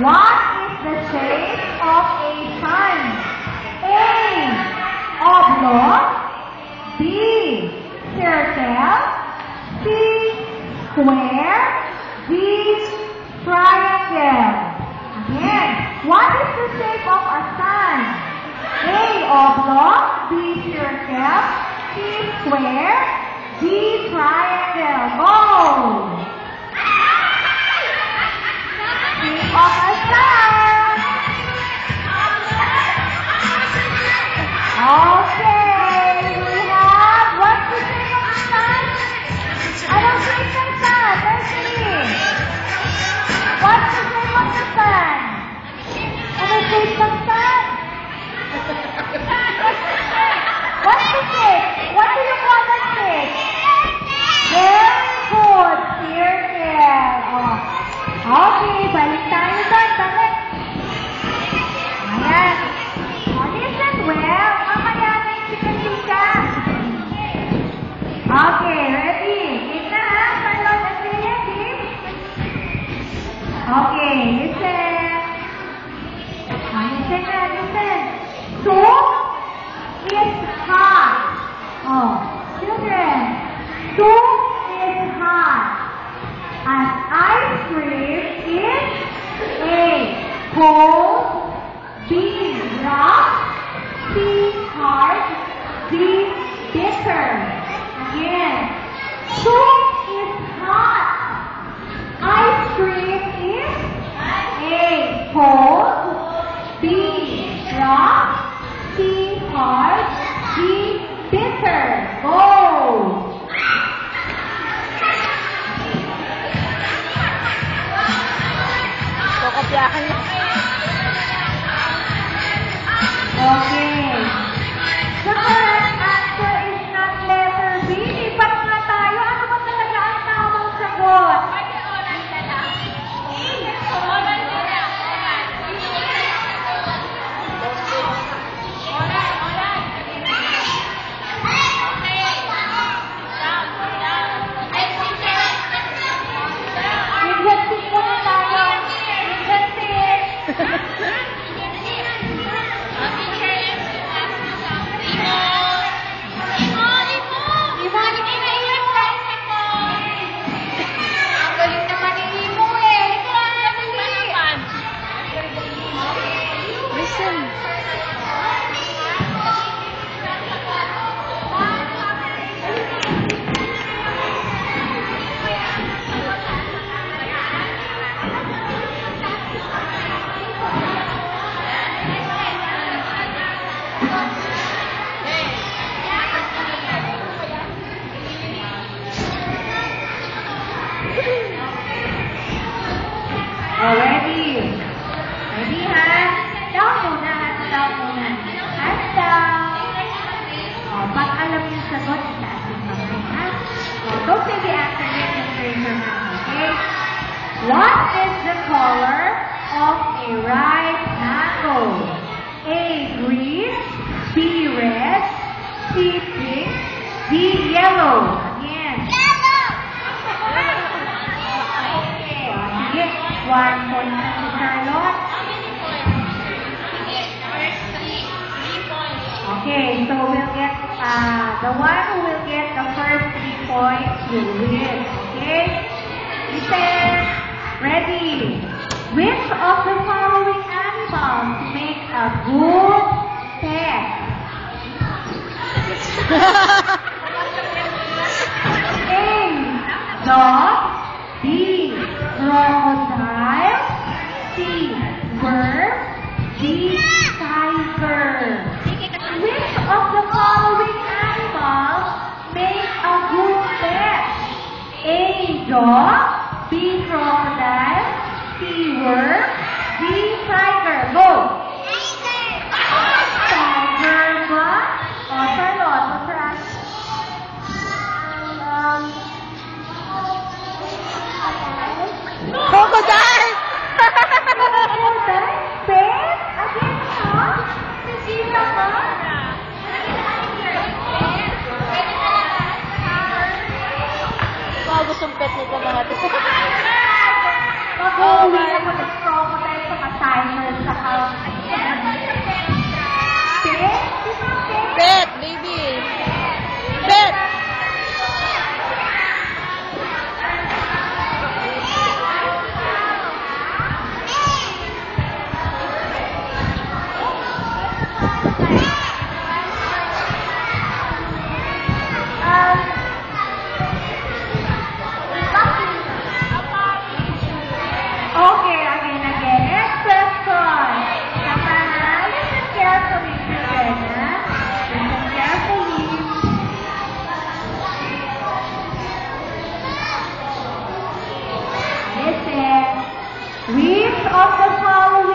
What is the shape of a sun? A. Oblong. B. Circle. C. Square. D. Triangle. Again, what is the shape of a sun? A. Oblong. B. Circle. C. Square. D. Triangle. Go! Shape of a sun. Okay, we have, what's the shape of the sun? I don't see the sun. Let's see. What's the shape of the sun? Ano shape ng sun? What's the shape? What do you call that shape? Very good. Circle. Oh. Okay, balik tayo doon. Balik. Ayan. Oh, listen well. Mamaya na yung chika-chika. Okay, ready? Ika ha, Charlotte and Lillian, team. Okay, listen. Listen na, listen. Soup is hot. Oh, children. Soup is hot. As ice cream is A. Cold. B. Rough. C. Hard. D. Bitter. Again. Soup is hot. Ice cream is A. Cold. B. Rough. C. Hard. D. Bitter. Go! Kokopyahan niya. Okay. The correct answer is not letter B. Lipat nga tayo. Ano ba talaga ang tamang sagot? Inventing muna tayo. Inventing. Ready? Ready, hands down muna, hands down muna. Hands down. Oh, pag alam yung sagot, itaas yung kamay, ha? Oh, don't say the answer yet, just raise your hand, okay? What is the color of a ripe mango? A. Green. B. Red. C. Pink. D. Yellow. Again. One point to Charlotte. Okay, so we'll get the one who will get the first 3 points will win. Okay? Listen. Ready? Which of the following animals make a good pet? A. Dog. B. Crocodile. C. Worm. D. Tiger. Which of the following animals make a good pet? A. Dog. B. Crocodile. C. Worm. D. Tiger. Go! Tiger ba? Oh, Charlotte, what's your answer? Crocodile! Crocodile? Bear? Again, huh? Sisita ka? Bago sumpet nito mga ito. Mag-uwi ako ng crocodile sa at saka pet? Bet, baby. Bet. Okay, again. Next question. Samahan, listen carefully, children. Listen carefully. Listen. Which of the following